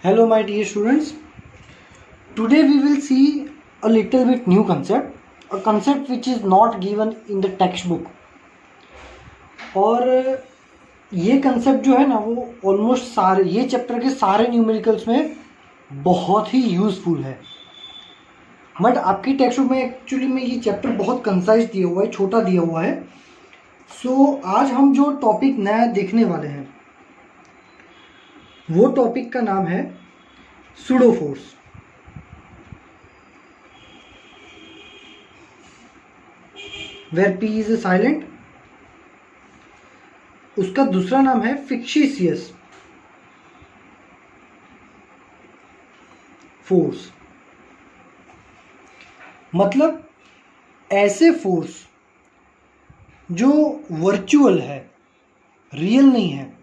Hello my dear students. Today we will see a little bit new concept, a concept which is not given in the textbook. और ये concept जो है ना वो almost सारे ये चैप्टर के सारे न्यूमेरिकल्स में बहुत ही यूज़फुल है. बट आपकी टेक्स्ट बुक में एक्चुअली में ये चैप्टर बहुत कंसाइज दिया हुआ है, छोटा दिया हुआ है. सो आज हम जो टॉपिक नया देखने वाले हैं वो टॉपिक का नाम है pseudo force. Where P is silent. उसका दूसरा नाम है फिक्शिशियस फोर्स. मतलब ऐसे फोर्स जो वर्चुअल है, रियल नहीं है,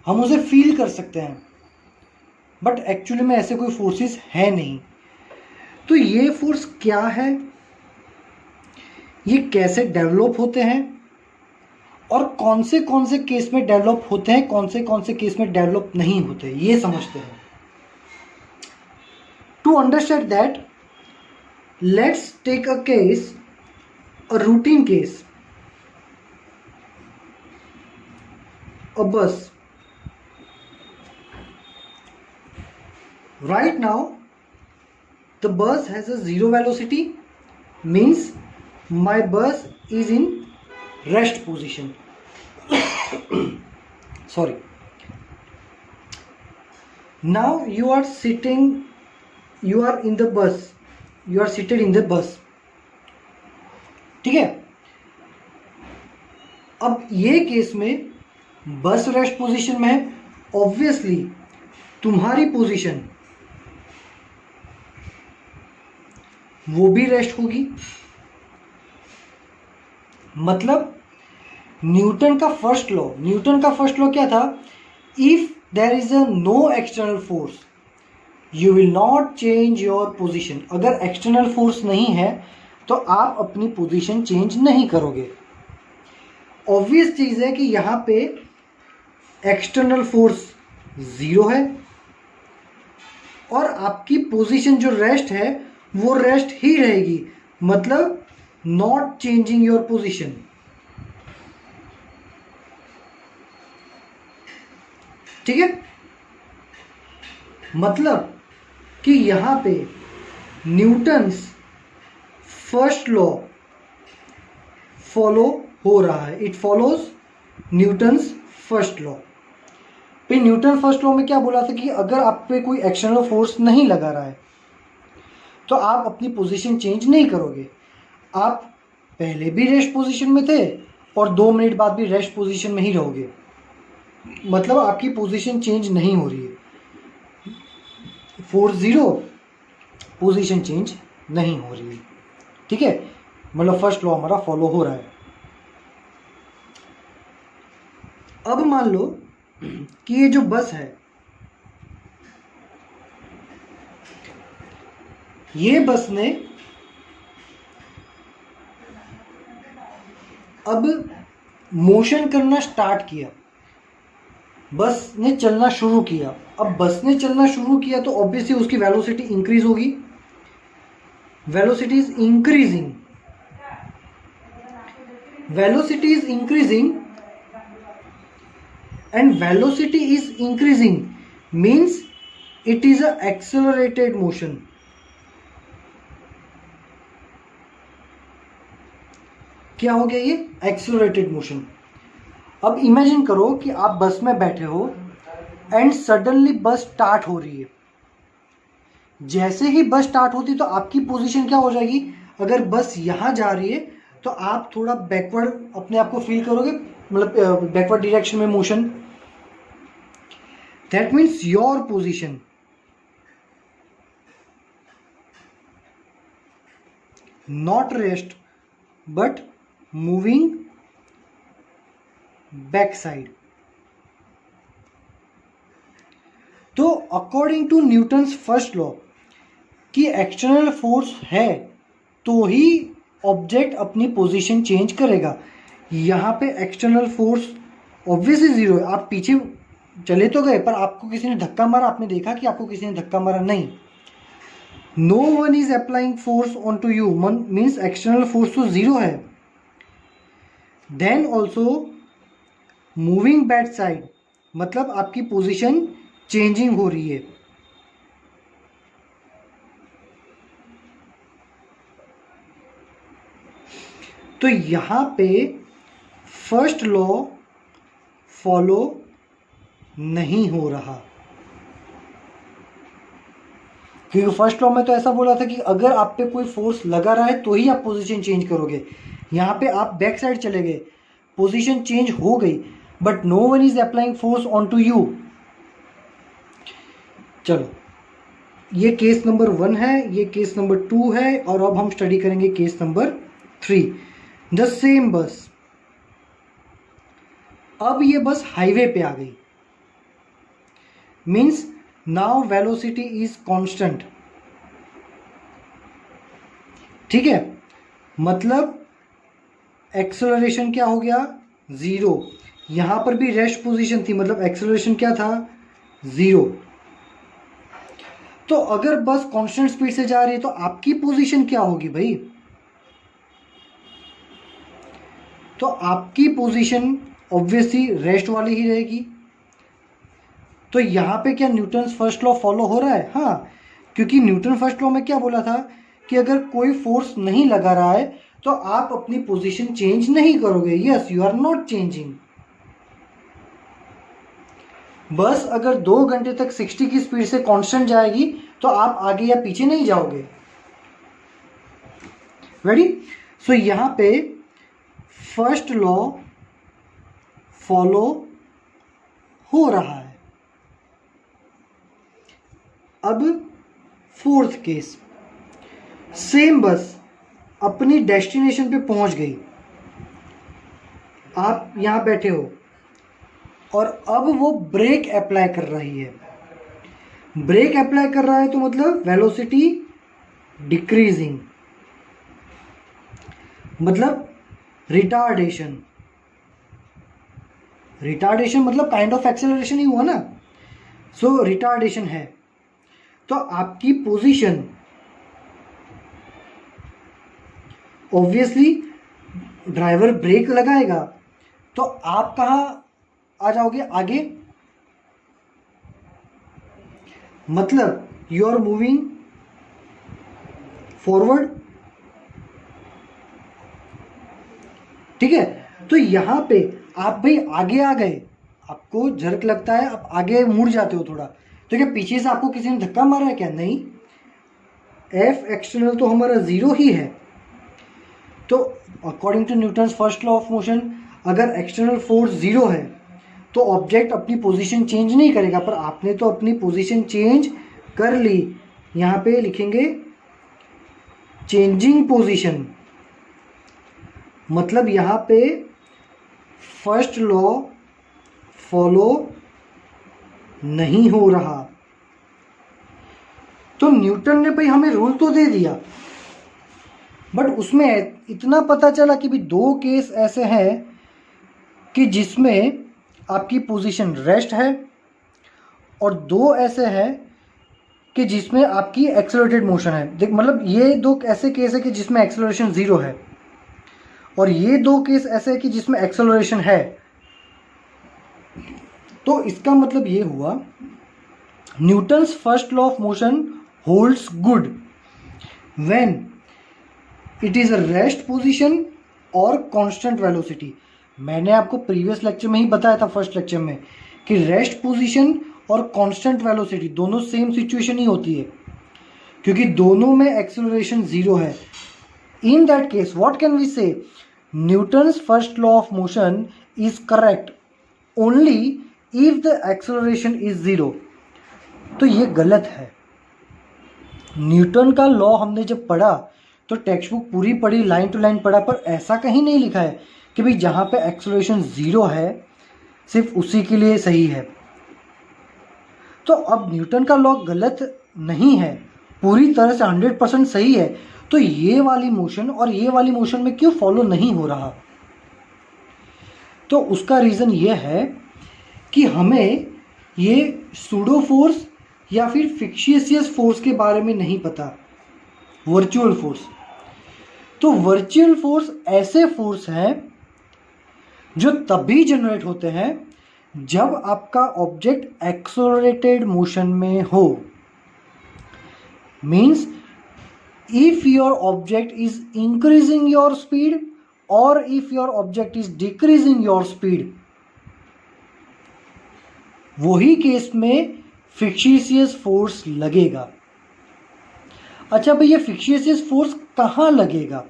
हम उसे फील कर सकते हैं बट एक्चुअली में ऐसे कोई फोर्सेस है नहीं. तो ये फोर्स क्या है, ये कैसे डेवलप होते हैं और कौन से केस में डेवलप होते हैं, कौन से केस में डेवलप नहीं होते, ये समझते हैं. To understand that let's take a case, a routine case. A bus. Right now the bus has a zero velocity, means my bus is in rest position. Sorry. Now you are sitting, you are in the bus, you are seated in the bus. ठीक है. अब ये case में बस rest position में है. Obviously तुम्हारी position वो भी रेस्ट होगी. मतलब न्यूटन का फर्स्ट लॉ क्या था? If there is a no external force you will not change your position. अगर एक्सटर्नल फोर्स नहीं है तो आप अपनी पोजीशन चेंज नहीं करोगे. ऑब्वियस चीज है कि यहां पे एक्सटर्नल फोर्स जीरो है और आपकी पोजीशन जो रेस्ट है वो रेस्ट ही रहेगी. मतलब नॉट चेंजिंग योर पोजीशन. ठीक है. मतलब कि यहां पे न्यूटन्स फर्स्ट लॉ फॉलो हो रहा है. It follows Newton's first law. पे न्यूटन फर्स्ट लॉ में क्या बोला था कि अगर आप पे कोई एक्सटर्नल फोर्स नहीं लगा रहा है तो आप अपनी पोजीशन चेंज नहीं करोगे. आप पहले भी रेस्ट पोजीशन में थे और 2 मिनट बाद भी रेस्ट पोजीशन में ही रहोगे. मतलब आपकी पोजीशन चेंज नहीं हो रही है. फोर्स जीरो, पोजीशन चेंज नहीं हो रही है. ठीक है. मतलब फर्स्ट लॉ हमारा फॉलो हो रहा है. अब मान लो कि ये जो बस है, ये बस ने अब मोशन करना स्टार्ट किया, बस ने चलना शुरू किया. अब बस ने चलना शुरू किया तो ऑब्वियसली उसकी वेलोसिटी इंक्रीज होगी. Velocity is increasing, velocity is increasing and velocity is increasing means it is a accelerated motion. क्या हो गया ये? Accelerated motion. अब इमेजिन करो कि आप बस में बैठे हो एंड सडनली बस स्टार्ट हो रही है. जैसे ही बस स्टार्ट होती तो आपकी पोजीशन क्या हो जाएगी? अगर बस यहां जा रही है तो आप थोड़ा बैकवर्ड अपने आप को फील करोगे, मतलब बैकवर्ड डायरेक्शन में motion. That means your position not rest but moving back side. तो according to Newton's first law कि एक्सटर्नल फोर्स है तो ही ऑब्जेक्ट अपनी पोजीशन चेंज करेगा. यहाँ पे एक्सटर्नल फोर्स ऑब्वियसली जीरो है. आप पीछे चले तो गए, पर आपको किसी ने धक्का मारा, आपने देखा कि आपको किसी ने धक्का मारा? नहीं। No one is applying force on to you means external force तो जीरो है। Then also moving back side मतलब आपकी पोजीशन चेंजिंग हो रही है। तो यहां पे फर्स्ट लॉ फॉलो नहीं हो रहा, क्योंकि फर्स्ट लॉ में तो ऐसा बोला था कि अगर आप पे कोई फोर्स लगा रहा है तो ही आप पोजीशन चेंज करोगे। यहाँ पे आप बैक साइड चले गए, पोजीशन चेंज हो गई, but no one is applying force on to you. चलो, ये केस नंबर 1 है, ये केस नंबर 2 है, और अब हम स्टडी करेंगे केस नंबर 3। द सेम बस, अब ये बस हाईवे पे आ गई, means now velocity is constant. ठीक है, मतलब एक्सेलरेशन क्या हो गया? जीरो। यहां पर भी रेस्ट पोजीशन थी, मतलब एक्सेलरेशन क्या था? जीरो। तो अगर बस कांस्टेंट स्पीड से जा रही है तो आपकी पोजीशन क्या होगी भाई? तो आपकी पोजीशन ऑब्वियसली रेस्ट वाली ही रहेगी। तो यहां पे क्या न्यूटन्स फर्स्ट लॉ फॉलो हो रहा है? हाँ, क्योंकि न्यूटन फर्स्ट लॉ में क्या बोला था कि अगर कोई फोर्स नहीं लगा रहा है तो आप अपनी पोजीशन चेंज नहीं करोगे। Yes, you are not changing. बस अगर 2 घंटे तक 60 की स्पीड से कांस्टेंट जाएगी तो आप आगे या पीछे नहीं जाओगे। रेडी? सो यहां पे फर्स्ट लॉ फॉलो हो रहा है। अब फोर्थ केस, सेम बस अपनी डेस्टिनेशन पे पहुंच गई, आप यहां बैठे हो और अब वो ब्रेक अप्लाई कर रही है। ब्रेक अप्लाई कर रहा है तो मतलब वेलोसिटी डिक्रीजिंग, मतलब रिटार्डेशन। रिटार्डेशन मतलब काइंड ऑफ एक्सेलरेशन ही हुआ ना। सो रिटार्डेशन है, तो आपकी पोजीशन ऑब्वियसली ड्राइवर ब्रेक लगाएगा तो आप कहां आ जाओगे? आगे। मतलब यू आर मूविंग फॉरवर्ड। ठीक है, तो यहां पे आप भाई आगे आ गए, आपको झटक लगता है, आप आगे मुड़ जाते हो थोड़ा, तो क्या पीछे से आपको किसी ने धक्का मारा है क्या? नहीं। एफ एक्सटर्नल तो हमारा जीरो ही है। तो according to Newton's first law of motion, अगर एक्सटर्नल फोर्स जीरो है तो ऑब्जेक्ट अपनी पोजीशन चेंज नहीं करेगा, पर आपने तो अपनी पोजीशन चेंज कर ली। यहां पे लिखेंगे चेंजिंग पोजीशन, मतलब यहां पे फर्स्ट लॉ फॉलो नहीं हो रहा। तो न्यूटन ने भाई हमें रूल तो दे दिया, बट उसमें इतना पता चला कि भी 2 केस ऐसे हैं कि जिसमें आपकी पोजीशन रेस्ट है, और 2 ऐसे हैं कि जिसमें आपकी एक्सेलरेटेड मोशन है। देख, मतलब ये 2 ऐसे केस है कि जिसमें एक्सेलरेशन जीरो है, और ये 2 केस ऐसे है कि जिसमें एक्सेलरेशन है। तो इसका मतलब ये हुआ Newton's first law of motion holds good when it is a rest position और कांस्टेंट वेलोसिटी। मैंने आपको प्रीवियस लेक्चर में ही बताया था, फर्स्ट लेक्चर में, कि रेस्ट पोजीशन और कांस्टेंट वेलोसिटी दोनों सेम सिचुएशन ही होती है, क्योंकि दोनों में एक्सेलरेशन जीरो है। In that case what can we say? Newton's first law of motion is correct only if the acceleration is zero. तो ये गलत है। न्यूटन का लॉ हमने जब पढ़ा तो टेक्स्ट बुक पूरी पढ़ी, लाइन टू लाइन पढ़ा, पर ऐसा कहीं नहीं लिखा है कि भाई जहां पे एक्सेलरेशन जीरो है सिर्फ उसी के लिए सही है। तो अब न्यूटन का लॉ गलत नहीं है, पूरी तरह से 100% सही है। तो ये वाली मोशन और ये वाली मोशन में क्यों फॉलो नहीं हो रहा? तो उसका रीज़न ये है कि हमें ये सूडो फोर्स या फिर फिक्शियस फोर्स के बारे में नहीं पता, वर्चुअल फोर्स। तो वर्चुअल फोर्स ऐसे फोर्स हैं जो तभी जनरेट होते हैं जब आपका ऑब्जेक्ट एक्सेलरेटेड मोशन में हो। Means if your object is increasing your speed or if your object is decreasing your speed, वही केस में फिक्शियस फोर्स लगेगा। अच्छा भाई, ये फिक्शियस फोर्स कहाँ लगेगा?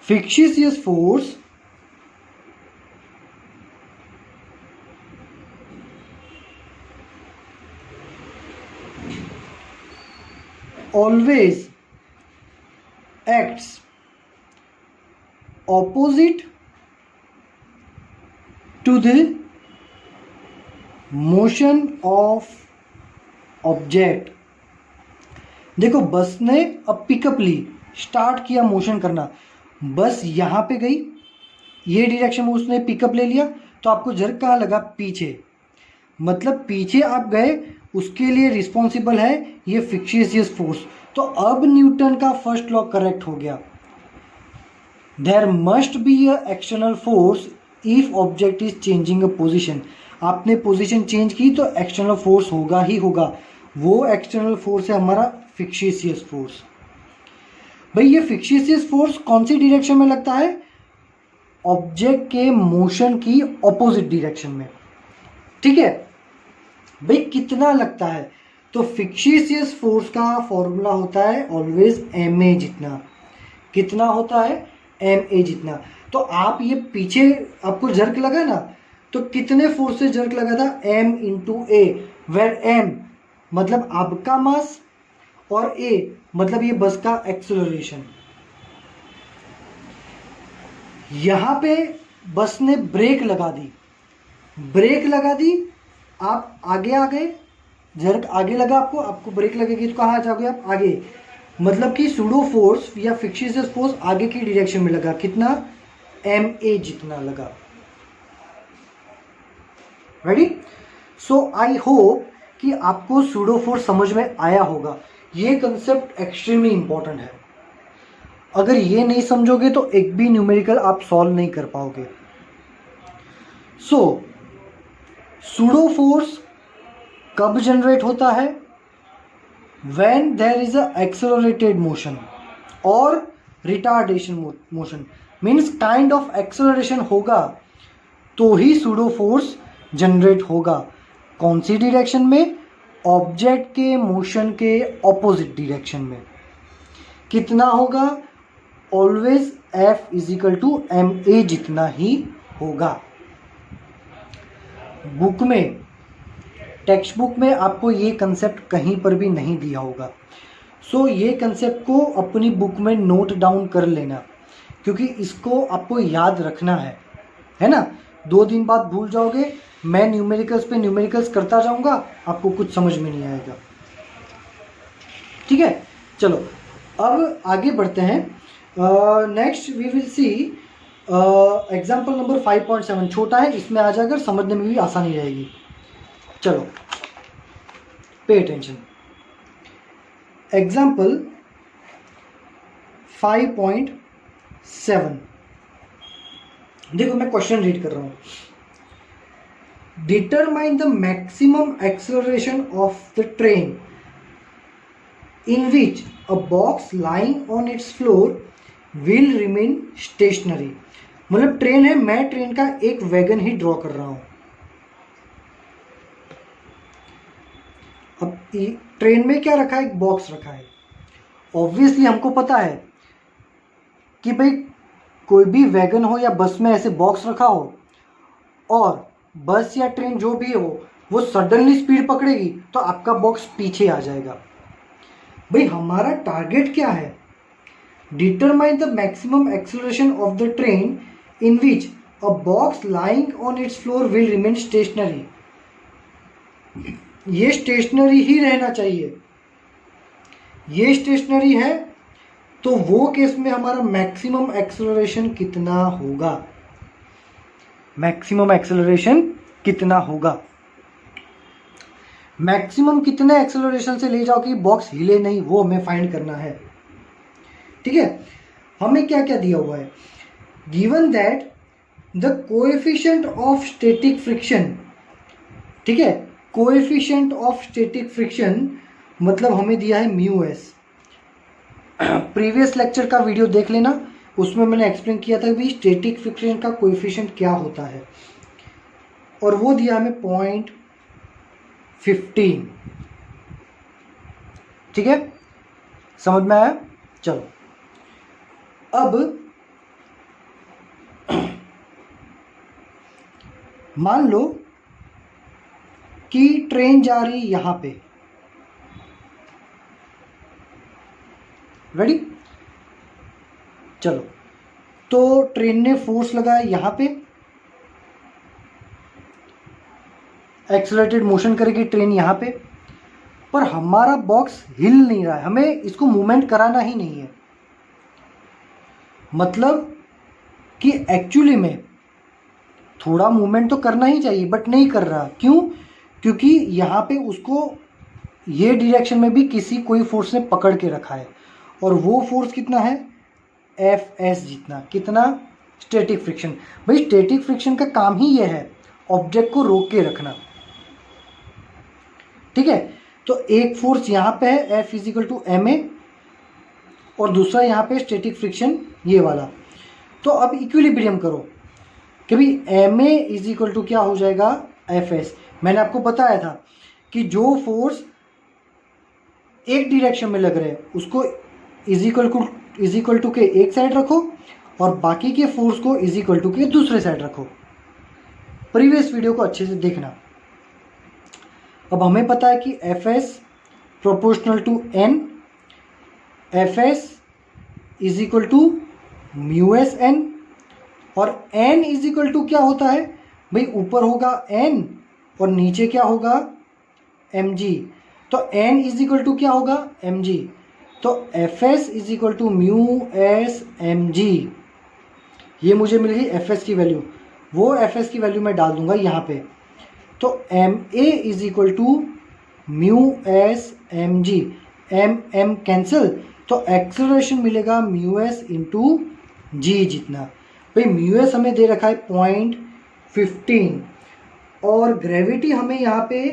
Fictitious force always acts opposite to the motion of object। देखो, बस ने अब पिकअप ली, स्टार्ट किया मोशन करना, बस यहाँ पे गई, ये डायरेक्शन में उसने पिकअप ले लिया, तो आपको जर्क कहाँ लगा? पीछे। मतलब पीछे आप गए, उसके लिए रिस्पॉन्सिबल है ये फिक्शियस फोर्स। तो अब न्यूटन का फर्स्ट लॉ करेक्ट हो गया। There must be a external force if object is changing a position. आपने पोजीशन चेंज की तो एक्सटर्नल फोर्स होगा ही होगा। वो एक्सटर्नल फोर्स है हमारा फिक्शियस फोर्स। भाई, ये फिक्शियस फोर्स कौन सी डायरेक्शन में लगता है? ऑब्जेक्ट के मोशन की ऑपोजिट डायरेक्शन में। ठीक है भाई, कितना लगता है? तो फिक्शियस फोर्स का फॉर्मूला होता है ऑलवेज ma जितना। कितना होता है? ma जितना। तो आप ये पीछे आपको जर्क लगा ना, तो कितने फोर्स से जर्क लगा था? m into a, where m मतलब आपका मास और a मतलब ये बस का एक्सेलरेशन। यहां पे बस ने ब्रेक लगा दी, आप आगे आ गए, जर्क आगे लगा, आपको ब्रेक लगेगी तो कहाँ जाओगे आप? आगे। मतलब कि सूडो फोर्स या फिक्शियस फोर्स आगे की डायरेक्शन में लगा। कितना? ma जितना लगा। रेडी? सो आई होप कि आपको सूडो फोर्स समझ में आया होगा। ये कंसेप्ट एक्सट्रीमली इंपॉर्टेंट है। अगर ये नहीं समझोगे तो एक भी न्यूमेरिकल आप सॉल्व नहीं कर पाओगे। सो सूडो फोर्स कब जनरेट होता है? When there is a accelerated motion और retardation motion. Means kind of acceleration होगा तो ही सूडो फोर्स जनरेट होगा। कौन सी डायरेक्शन में? ऑब्जेक्ट के मोशन के ऑपोजिट डायरेक्शन में। कितना होगा? Always F is equal to ma जितना ही होगा। बुक में, टेक्स्ट बुक में आपको ये कंसेप्ट कहीं पर भी नहीं दिया होगा। सो ये कंसेप्ट को अपनी बुक में नोट डाउन कर लेना, क्योंकि इसको आपको याद रखना है ना। 2 दिन बाद भूल जाओगे, मैं न्यूमेरिकल्स पे न्यूमेरिकल्स करता जाऊंगा, आपको कुछ समझ में नहीं आएगा। ठीक है, चलो अब आगे बढ़ते हैं। Next we will see example number 5.7। छोटा है, इसमें आ जाकर समझने में भी आसानी रहेगी। चलो, पे अटेंशन। एग्जाम्पल 5.7। देखो, मैं क्वेश्चन रीड कर रहा हूं। Determine the maximum acceleration of the train in which a box lying on it's floor will remain stationery. मतलब ट्रेन है, मैं ट्रेन का एक वैगन ही ड्रॉ कर रहा हूं। अब ट्रेन में क्या रखा है? एक बॉक्स रखा है। ऑब्वियसली हमको पता है कि भाई कोई भी वैगन हो या बस में ऐसे बॉक्स रखा हो और बस या ट्रेन जो भी हो वो सडनली स्पीड पकड़ेगी तो आपका बॉक्स पीछे आ जाएगा। भाई हमारा टारगेट क्या है? Determine the maximum acceleration of the train in which a box lying on it's floor will remain stationery. ये स्टेशनरी ही रहना चाहिए। ये स्टेशनरी है तो वो केस में हमारा मैक्सिमम एक्सेलरेशन कितना होगा? मैक्सिमम एक्सेलरेशन कितना होगा? मैक्सिमम कितने एक्सेलरेशन से ले जाओ कि बॉक्स हिले नहीं, वो हमें फाइंड करना है। ठीक है, हमें क्या क्या दिया हुआ है, given that the coefficient of static friction, ठीक है, कोएफिशिएंट ऑफ स्टैटिक फ्रिक्शन मतलब हमें दिया है म्यू एस। प्रीवियस लेक्चर का वीडियो देख लेना, उसमें मैंने एक्सप्लेन किया था कि स्टैटिक फ्रिक्शन का कोएफिशिएंट क्या होता है, और वो दिया हमें 0.15। ठीक है, समझ में आया? चलो अब मान लो कि ट्रेन जा रही यहां पे, रेडी? चलो, तो ट्रेन ने फोर्स लगाया यहां पे, एक्सेलरेटेड मोशन करेगी ट्रेन यहां पे, पर हमारा बॉक्स हिल नहीं रहा है, हमें इसको मूवमेंट कराना ही नहीं है। मतलब कि एक्चुअली में थोड़ा मूवमेंट तो करना ही चाहिए, बट नहीं कर रहा। क्यों? क्योंकि यहाँ पे उसको ये डायरेक्शन में भी किसी कोई फोर्स ने पकड़ के रखा है, और वो फोर्स कितना है, एफ एस जितना। कितना? Static friction. भाई स्टैटिक फ्रिक्शन का काम ही ये है, ऑब्जेक्ट को रोक के रखना। ठीक है, तो एक फोर्स यहाँ पे है F is equal to m a, और दूसरा यहाँ पे स्टैटिक फ्रिक्शन ये वाला। तो अब इक्विलिब्रियम करो कि भाई m a is equal to क्या हो जाएगा, एफ एस। मैंने आपको बताया था कि जो फोर्स एक डायरेक्शन में लग रहे हैं उसको इज इक्वल टू के एक साइड रखो, और बाकी के फोर्स को इज इक्वल टू के दूसरे साइड रखो। प्रीवियस वीडियो को अच्छे से देखना। अब हमें पता है कि F s proportional to N, F s is equal to mu s N, और n इज इक्वल टू क्या होता है भाई, ऊपर होगा n और नीचे क्या होगा, mg। तो n इज इक्वल टू क्या होगा, mg। तो fs is equal to mu s mg। ये मुझे मिल गई fs की वैल्यू, वो fs की वैल्यू मैं डाल दूंगा यहाँ पे। तो ma is equal to mu s mg, m cancel, तो एक्सेलरेशन मिलेगा म्यू एस इंटू जी जितना। भाई म्यू एस हमें दे रखा है 0.15, और ग्रेविटी हमें यहाँ पे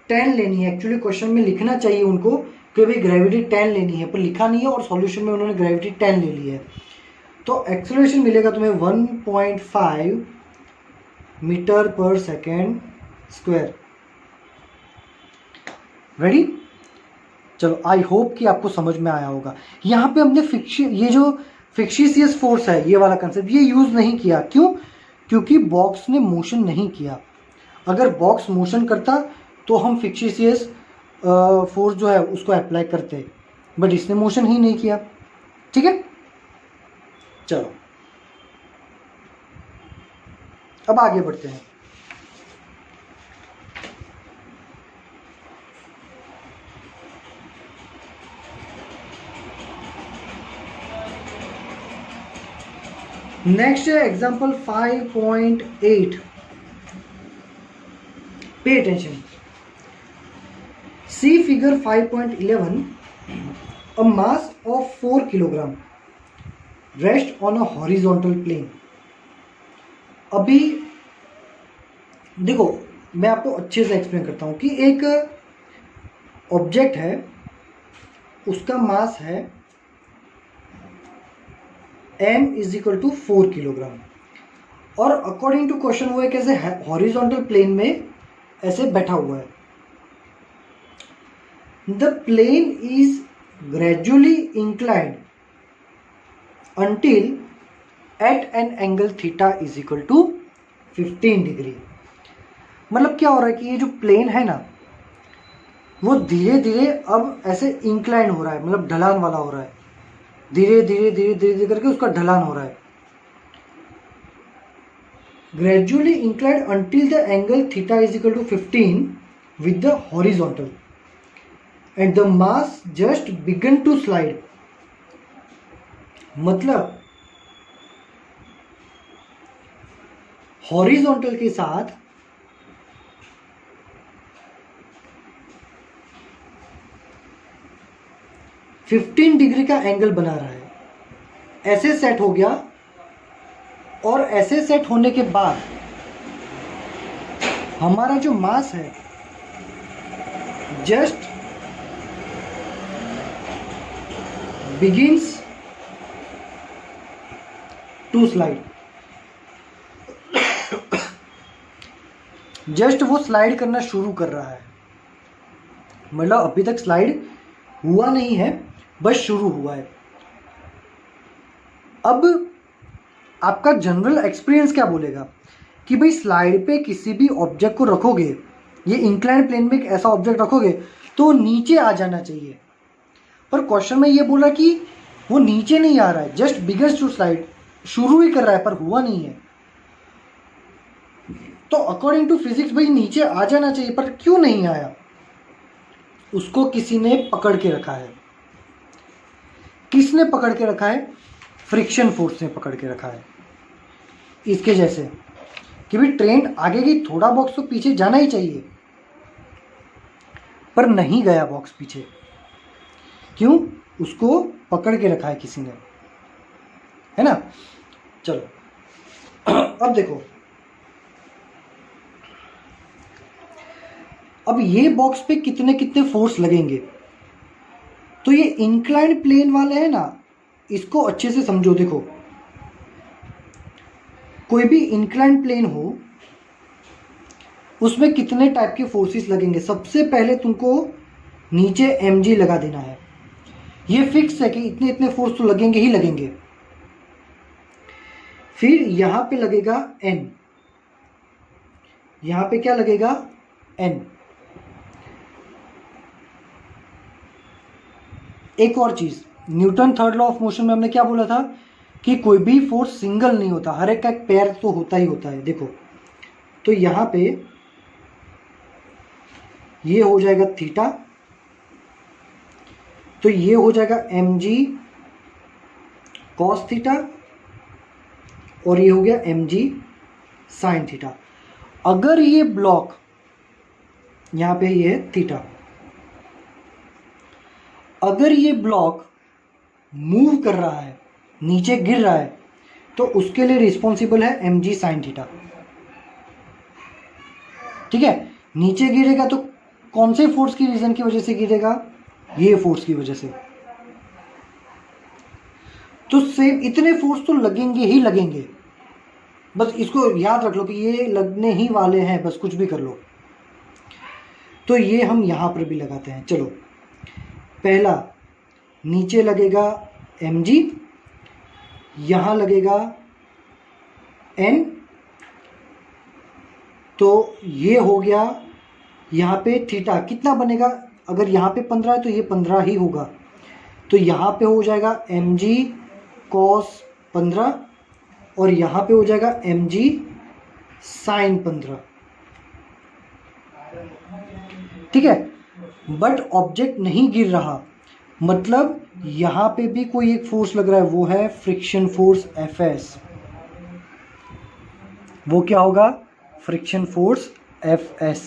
10 लेनी है। एक्चुअली क्वेश्चन में लिखना चाहिए उनको कि भाई ग्रेविटी 10 लेनी है, पर लिखा नहीं है, और सॉल्यूशन में उन्होंने ग्रेविटी 10 ले ली है। तो एक्सेलरेशन मिलेगा तुम्हें 1.5 मीटर पर सेकेंड स्क्वायर। रेडी? चलो, आई होप कि आपको समझ में आया होगा। यहाँ पे हमने ये जो फिक्शियस फोर्स है, ये वाला कंसेप्ट, ये यूज नहीं किया। क्यों? क्योंकि बॉक्स ने मोशन नहीं किया। अगर बॉक्स मोशन करता तो हम फिक्शियस फोर्स जो है उसको अप्लाई करते, बट इसने मोशन ही नहीं किया। ठीक है, चलो अब आगे बढ़ते हैं। नेक्स्ट है example 5.8। Pay attention, see figure 5.11। A mass of 4 kilogram rest on a horizontal plane. अभी देखो, मैं आपको अच्छे से एक्सप्लेन करता हूं कि एक ऑब्जेक्ट है, उसका मास है m is equal to 4 kilogram, और अकॉर्डिंग टू क्वेश्चन वो एक ऐसे हॉरिजॉन्टल प्लेन में ऐसे बैठा हुआ है। The plane is gradually inclined until at an angle theta is equal to 15 degree. मतलब क्या हो रहा है कि ये जो प्लेन है ना, वो धीरे धीरे अब ऐसे इंक्लाइन हो रहा है, मतलब ढलान वाला हो रहा है। धीरे धीरे धीरे धीरे धीरे करके उसका ढलान हो रहा है। Gradually inclined until the angle theta is equal to 15 with the horizontal and the mass just began to slide। मतलब हॉरिजॉन्टल के साथ 15 डिग्री का एंगल बना रहा है, ऐसे सेट हो गया। और ऐसे सेट होने के बाद हमारा जो मास है just begins to slide, just वो स्लाइड करना शुरू कर रहा है। मतलब अभी तक स्लाइड हुआ नहीं है, बस शुरू हुआ है। अब आपका जनरल एक्सपीरियंस क्या बोलेगा कि भाई स्लाइड पे किसी भी ऑब्जेक्ट को रखोगे, ये इंक्लाइन प्लेन में एक ऐसा ऑब्जेक्ट रखोगे तो नीचे आ जाना चाहिए। पर क्वेश्चन में ये बोला कि वो नीचे नहीं आ रहा है, जस्ट बिगिंस टू स्लाइड, शुरू ही कर रहा है पर हुआ नहीं है। तो अकॉर्डिंग टू फिजिक्स भाई नीचे आ जाना चाहिए, पर क्यों नहीं आया? उसको किसी ने पकड़ के रखा है। किसने पकड़ के रखा है? फ्रिक्शन फोर्स ने पकड़ के रखा है। इसके जैसे कि भाई ट्रेन आगे गई, थोड़ा बॉक्स तो पीछे जाना ही चाहिए, पर नहीं गया बॉक्स पीछे। क्यों? उसको पकड़ के रखा है किसी ने, है ना। चलो अब देखो, अब ये बॉक्स पे कितने कितने फोर्स लगेंगे। तो ये इंक्लाइंड प्लेन वाले हैं ना, इसको अच्छे से समझो। देखो, कोई भी इंक्लाइंड प्लेन हो उसमें कितने टाइप के फोर्सेस लगेंगे। सबसे पहले तुमको नीचे mg लगा देना है, ये फिक्स है कि इतने इतने फोर्स तो लगेंगे ही लगेंगे। फिर यहां पे लगेगा n, यहां पे क्या लगेगा? n। एक और चीज, Newton third law of motion में हमने क्या बोला था कि कोई भी फोर्स सिंगल नहीं होता, हर एक का एक पेयर तो होता ही होता है। देखो, तो यहां पे ये हो जाएगा थीटा, तो ये हो जाएगा mg cos थीटा, और ये हो गया mg sin थीटा। अगर ये ब्लॉक, यहां पे ये है थीटा, अगर ये ब्लॉक मूव कर रहा है, नीचे गिर रहा है, तो उसके लिए रिस्पॉन्सिबल है mg sin थीटा। ठीक है, नीचे गिरेगा तो कौन से फोर्स की रीजन की वजह से गिरेगा? ये फोर्स की वजह से। तो सेम इतने फोर्स तो लगेंगे ही लगेंगे, बस इसको याद रख लो कि ये लगने ही वाले हैं, बस कुछ भी कर लो। तो ये हम यहां पर भी लगाते हैं। चलो, पहला नीचे लगेगा mg, यहां लगेगा n, तो ये हो गया। यहाँ पे थीटा कितना बनेगा? अगर यहाँ पे 15 है तो ये 15 ही होगा, तो यहाँ पे हो जाएगा mg cos 15, और यहाँ पे हो जाएगा mg sin 15। ठीक है, बट ऑब्जेक्ट नहीं गिर रहा, मतलब यहाँ पे भी कोई एक फोर्स लग रहा है, वो है फ्रिक्शन फोर्स Fs। वो क्या होगा? Friction force Fs।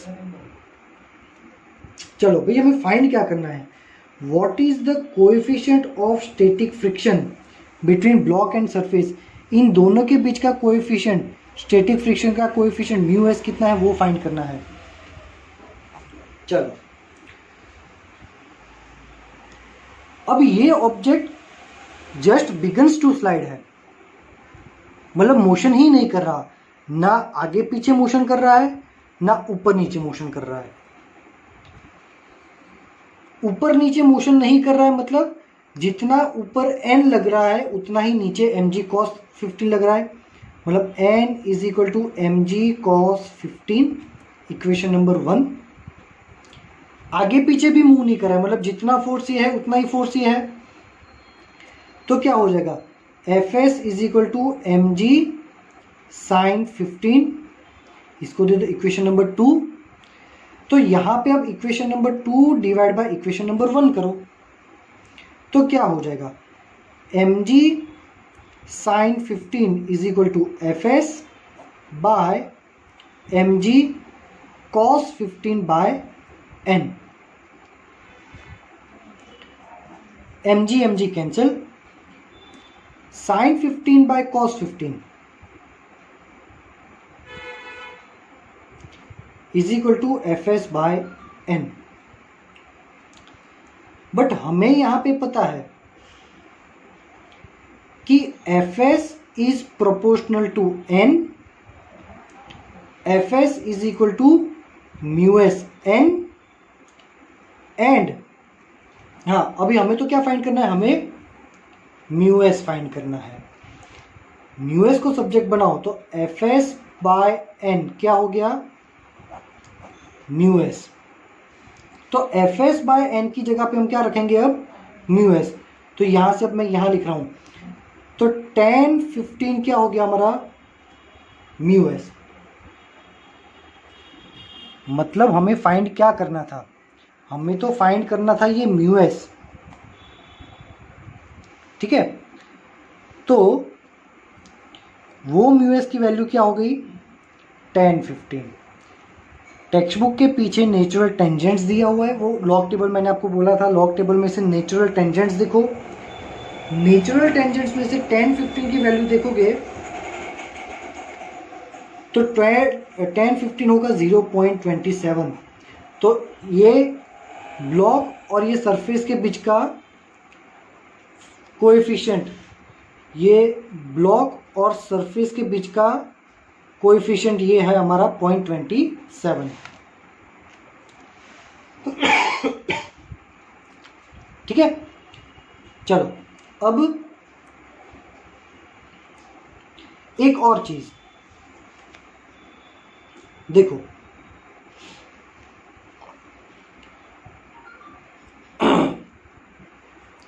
चलो भाई, हमें फाइंड क्या करना है? What is the coefficient of static friction between block and surface. इन दोनों के बीच का कोएफिशिएंट, स्टैटिक फ्रिक्शन का कोएफिशिएंट म्यू एस कितना है, वो फाइंड करना है। चलो, अब ये object just begins to slide है, मतलब मोशन ही नहीं कर रहा, ना आगे पीछे मोशन कर रहा है, ना ऊपर नीचे मोशन कर रहा है। ऊपर नीचे मोशन नहीं कर रहा है मतलब जितना ऊपर n लग रहा है उतना ही नीचे mg cos 15 लग रहा है, मतलब n is equal to mg cos 15, equation number 1। आगे पीछे भी मूव नहीं कर रहा है, मतलब जितना फोर्स ये है उतना ही फोर्स ये है, तो क्या हो जाएगा? Fs is equal to mg sin 15, इसको दे दो इक्वेशन नंबर 2। तो यहां पे अब equation number 2 divide by equation number 1 करो, तो क्या हो जाएगा? mg sin 15 is equal to Fs by mg cos 15 by n। mg cancel, sin 15 by cos 15 is equal to fs by n। But हमें यहां पे पता है कि fs is proportional to n, fs is equal to μs n, and हाँ अभी हमें तो क्या फाइंड करना है, हमें μs फाइंड करना है। μs को सब्जेक्ट बनाओ तो fs बाय n क्या हो गया, μs। तो fs बाय n की जगह पे हम क्या रखेंगे अब, μs। तो यहां से अब मैं यहां लिख रहा हूं, तो tan 15 क्या हो गया हमारा, μs। मतलब हमें फाइंड क्या करना था, हमें तो फाइंड करना था ये μs, ठीक है। तो वो μs की वैल्यू क्या हो गई, tan 15। टेक्स्ट बुक के पीछे नेचुरल टेंजेंट्स दिया हुआ है, वो लॉग टेबल मैंने आपको बोला था, लॉग टेबल में से नेचुरल टेंजेंट्स देखो, नेचुरल टेंजेंट्स में से tan 15 की वैल्यू देखोगे तो tan 15 होगा 0.27। तो ये ब्लॉक और ये सरफेस के बीच का कोएफिशिएंट, ये ब्लॉक और सरफेस के बीच का कोएफिशिएंट ये है हमारा 0.27। ठीक है, चलो अब एक और चीज देखो,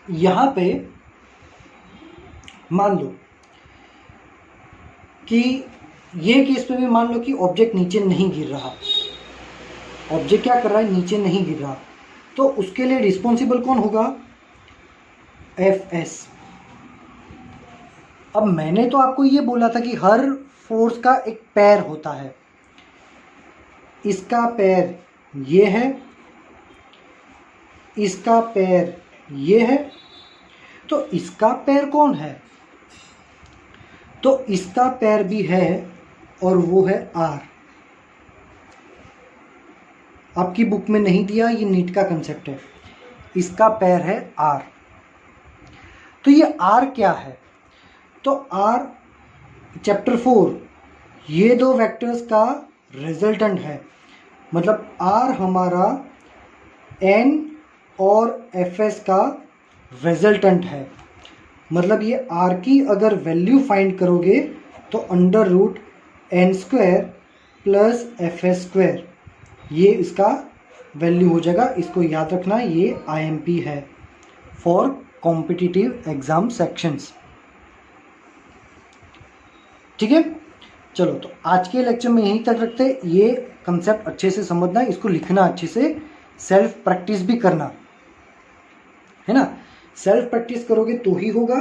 यहां पे मान लो कि ये केस पे भी मान लो कि ऑब्जेक्ट नीचे नहीं गिर रहा, ऑब्जेक्ट क्या कर रहा है, नीचे नहीं गिर रहा, तो उसके लिए रिस्पॉन्सिबल कौन होगा, Fs। अब मैंने तो आपको ये बोला था कि हर फोर्स का एक पैर होता है, इसका पैर ये है, इसका पैर ये है, तो इसका पैर कौन है, तो इसका पैर भी है और वो है R। आपकी बुक में नहीं दिया, ये नीट का कंसेप्ट है, इसका पैर है R। तो ये R क्या है, तो R चैप्टर 4 ये दो वेक्टर्स का रिजल्टेंट है, मतलब R हमारा N और Fs का रिजल्टेंट है। मतलब ये R की अगर वैल्यू फाइंड करोगे तो under root n square plus Fs square, ये इसका वैल्यू हो जाएगा। इसको याद रखना, ये IMP है फॉर कॉम्पिटिटिव एग्जाम सेक्शंस। ठीक है, चलो तो आज के लेक्चर में यहीं तक रखते हैं। ये कंसेप्ट अच्छे से समझना, इसको लिखना अच्छे से, सेल्फ प्रैक्टिस भी करना है ना। सेल्फ प्रैक्टिस करोगे तो ही होगा।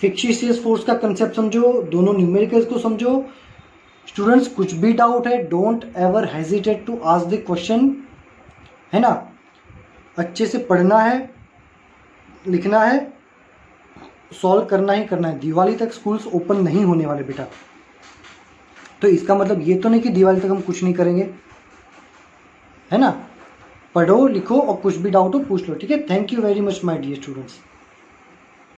फिक्सिशियस फोर्स का कंसेप्ट समझो, दोनों न्यूमेरिकल्स को समझो। स्टूडेंट्स कुछ भी डाउट है, don't ever hesitate to ask the question, है ना। अच्छे से पढ़ना है, लिखना है, सॉल्व करना ही करना है। दिवाली तक स्कूल्स ओपन नहीं होने वाले बेटा, तो इसका मतलब ये तो नहीं कि दिवाली तक हम कुछ नहीं करेंगे, है ना। पढ़ो लिखो और कुछ भी डाउट हो पूछ लो, ठीक है। Thank you very much my dear students.